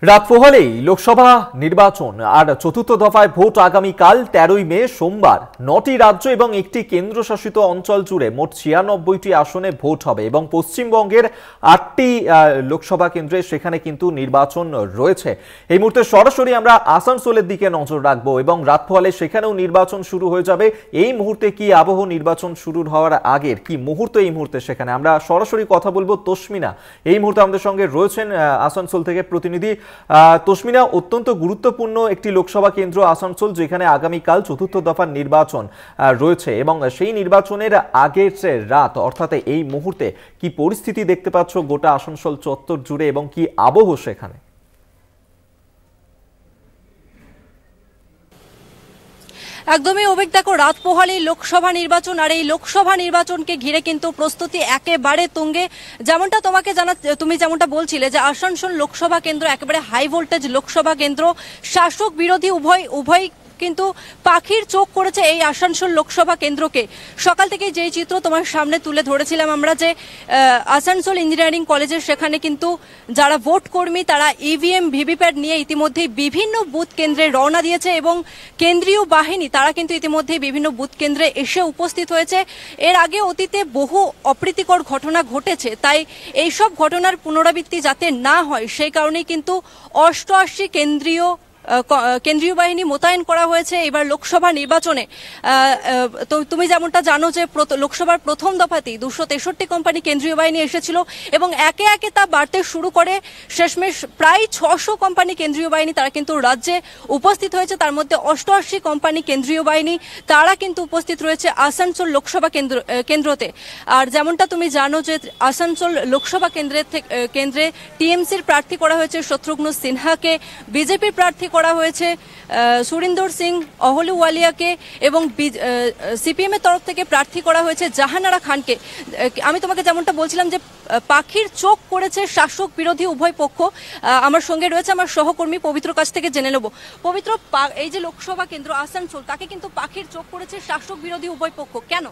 রাত পোহালেই লোকসভা নির্বাচন আর চতুর্থ দফায় ভোট আগামীকাল 13ই মে সোমবার 9টি রাজ্য এবং একটি কেন্দ্রশাসিত অঞ্চল জুড়ে মোট 96টি আসনে ভোট হবে এবং পশ্চিমবঙ্গের 8টি লোকসভা কেন্দ্রে সেখানে কিন্তু নির্বাচন রয়েছে। এই মুহূর্তে সরাসরি আমরা আসানসোলের দিকে নজর রাখবো এবং রাত পোহালে সেখানেও নির্বাচন শুরু হয়ে যাবে। এই মুহূর্তে কি আবহ নির্বাচন শুরু হওয়ার আগের কি মুহূর্ত এই মুহূর্তে সেখানে আমরা সরাসরি কথা বলবো। তসমিনা এই মুহূর্তে আমাদের সঙ্গে রয়েছেন আসানসোল থেকে প্রতিনিধি। তসমিনা, অত্যন্ত গুরুত্বপূর্ণ একটি লোকসভা কেন্দ্র আসানসোল, যেখানে আগামীকাল চতুর্থ দফার নির্বাচন রয়েছে এবং সেই নির্বাচনের আগের রাত অর্থাৎ এই মুহূর্তে কি পরিস্থিতি দেখতে পাচ্ছ গোটা আসানসোল চত্বর জুড়ে এবং কি আবহ সেখানে? একদমই অভিক, দেখো রাত পোহালেই লোকসভা নির্বাচন আর এই লোকসভা নির্বাচনকে ঘিরে কিন্তু প্রস্তুতি একেবারে তুঙ্গে। তুমি যেমনটা বলছিলে যে আসানসোল লোকসভা কেন্দ্র একেবারে হাই ভোল্টেজ লোকসভা কেন্দ্র, শাসক বিরোধী উভয় কিন্তু পাখির চোখ করেছে এই আসানসোল লোকসভা কেন্দ্রকে। সকাল থেকে যেই চিত্র তোমার সামনে তুলে ধরেছিলাম আমরা যে আসানসোল ইঞ্জিনিয়ারিং কলেজের সেখানে কিন্তু যারা ভোট কর্মী তারা ইভিএম ভিভিপ্যাট নিয়ে ইতিমধ্যেই বিভিন্ন বুথ কেন্দ্রে রওনা দিয়েছে এবং কেন্দ্রীয় বাহিনী তারা কিন্তু ইতিমধ্যেই বিভিন্ন বুথ কেন্দ্রে এসে উপস্থিত হয়েছে। এর আগে অতীতে বহু অপ্রীতিকর ঘটনা ঘটেছে, তাই এইসব ঘটনার পুনরাবৃত্তি যাতে না হয় সেই কারণেই কিন্তু 88 কেন্দ্রীয় বাহিনী মোতায়েন করা হয়েছে এবার লোকসভা নির্বাচনে। তো তুমি যেমনটা জানো যে লোকসভার প্রথম দফাতেই 263 কোম্পানি কেন্দ্রীয় বাহিনী এসেছিল এবং একে একে তা বাড়তে শুরু করে শেষমেশ প্রায় 600 কোম্পানি কেন্দ্রীয় বাহিনী তারা কিন্তু রাজ্যে উপস্থিত হয়েছে। তার মধ্যে 88 কোম্পানি কেন্দ্রীয় বাহিনী তারা কিন্তু উপস্থিত রয়েছে আসানসোল লোকসভা কেন্দ্রতে। আর যেমনটা তুমি জানো যে আসানসোল লোকসভা কেন্দ্রে টিএমসির প্রার্থী করা হয়েছে শত্রুঘ্ন সিনহাকে, বিজেপির প্রার্থী করা হয়েছে সুরিন্দর সিং অহলুওয়ালিয়াকে এবং সিপিএম এর তরফ থেকে প্রার্থী করা হয়েছে জাহানারা খানকে। আমি তোমাকে যেমনটা বলছিলাম যে পাখির চোখ করেছে শাসক বিরোধী উভয় পক্ষ। আমার সঙ্গে রয়েছে আমার সহকর্মী পবিত্র, কাছ থেকে জেনে নেব। পবিত্র, এই যে লোকসভা কেন্দ্র আসানসোল তাকে কিন্তু পাখির চোখ করেছে শাসক বিরোধী উভয় পক্ষ, কেন?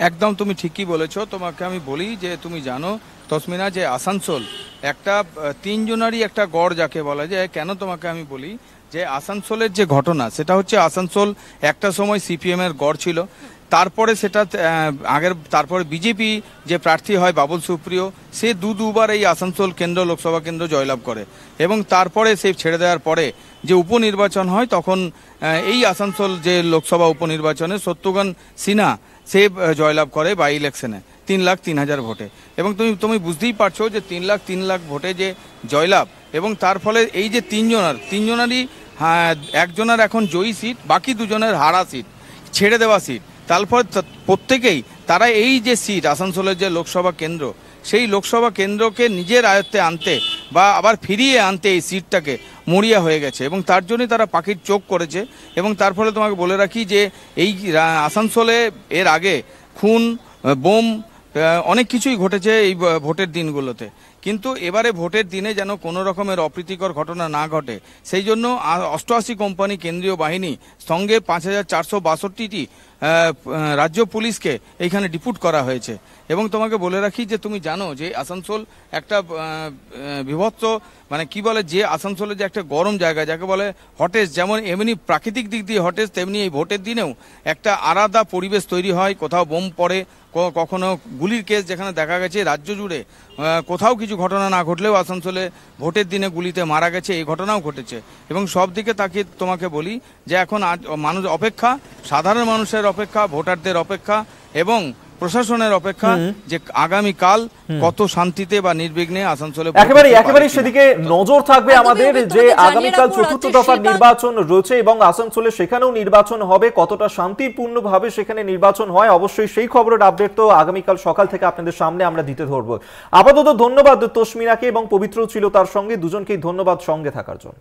একদম তুমি ঠিকই বলেছো। তোমাকে আমি বলি যে তুমি জানো তসমিনা যে আসানসোল একটা তিনজনারই একটা গড় যাকে বলা যায়। কেন তোমাকে আমি বলি যে আসানসোলের যে ঘটনা সেটা হচ্ছে আসানসোল একটা সময় সিপিএম এর গড় ছিল, তারপরে সেটা তারপরে বিজেপি যে প্রার্থী হয় বাবুল সুপ্রিয় সে দুবার এই আসানসোল কেন্দ্র লোকসভা কেন্দ্র জয়লাভ করে এবং তারপরে সে ছেড়ে দেওয়ার পরে যে উপনির্বাচন হয় তখন এই আসানসোল যে লোকসভা উপনির্বাচনে শত্রুঘ্ন সিনহা সে জয়লাভ করে বাই ইলেকশনে 3,03,000 ভোটে এবং তুমি বুঝতেই পারছো যে 3,03,000 ভোটে যে জয়লাভ এবং তার ফলে এই যে তিনজনারই একজনের এখন জয়ী সিট, বাকি দুজনের হারা সিট, ছেড়ে দেওয়া সিট। তারপর প্রত্যেকেই তারা এই যে সিট আসানসোলের যে লোকসভা কেন্দ্র সেই লোকসভা কেন্দ্রকে নিজের আয়ত্তে আনতে বা আবার ফিরিয়ে আনতে এই সিটটাকে মরিয়া হয়ে গেছে এবং তার জন্যই তারা পাখির চোখ করেছে। এবং তার ফলে তোমাকে বলে রাখি যে এই আসানসোলে এর আগে খুন, বোম অনেক কিছুই ঘটেছে এই ভোটের দিনগুলোতে, কিন্তু এবারে ভোটের দিনে যেন কোনো রকমের অপ্রীতিকর ঘটনা না ঘটে সেই জন্য 88 কোম্পানি কেন্দ্রীয় বাহিনী সঙ্গে 5,462টি রাজ্য পুলিশকে এইখানে ডিপুট করা হয়েছে। এবং তোমাকে বলে রাখি যে তুমি জানো যে আসানসোল একটা বিভৎস মানে কি বলে যে আসানসোলে যে একটা গরম জায়গা যাকে বলে হটেজ, যেমন এমনি প্রাকৃতিক দিক দিয়ে হটেজ তেমনি এই ভোটের দিনেও একটা আলাদা পরিবেশ তৈরি হয়। কোথাও বোম পড়ে, কখনো গুলির কেস যেখানে দেখা গেছে রাজ্য জুড়ে কোথাও কিছু ঘটনা না ঘটলেও আসানসোলে ভোটের দিনে গুলিতে মারা গেছে এই ঘটনাও ঘটেছে। এবং সব দিকে তাকিয়ে তোমাকে বলি যে এখন মানুষ অপেক্ষা, সাধারণ মানুষের অপেক্ষা, ভোটারদের অপেক্ষা এবং প্রশাসনের অপেক্ষা যে আগামীকাল কত শান্তিতে বা নির্বিঘ্নে আসানসোলে একেবারে সেদিকে নজর থাকবে আমাদের যে আগামীকাল চতুর্থ দফার নির্বাচন রয়েছে এবং আসানসোলে সেখানেও নির্বাচন হবে, কতটা শান্তিপূর্ণভাবে সেখানে নির্বাচন হয় অবশ্যই সেই খবরের আপডেট তো আগামীকাল সকাল থেকে আপনাদের সামনে আমরা দিতে ধরবো। আপাতত ধন্যবাদ তসমিনাকে এবং পবিত্র ছিল তার সঙ্গে, দুজনকেই ধন্যবাদ সঙ্গে থাকার জন্য।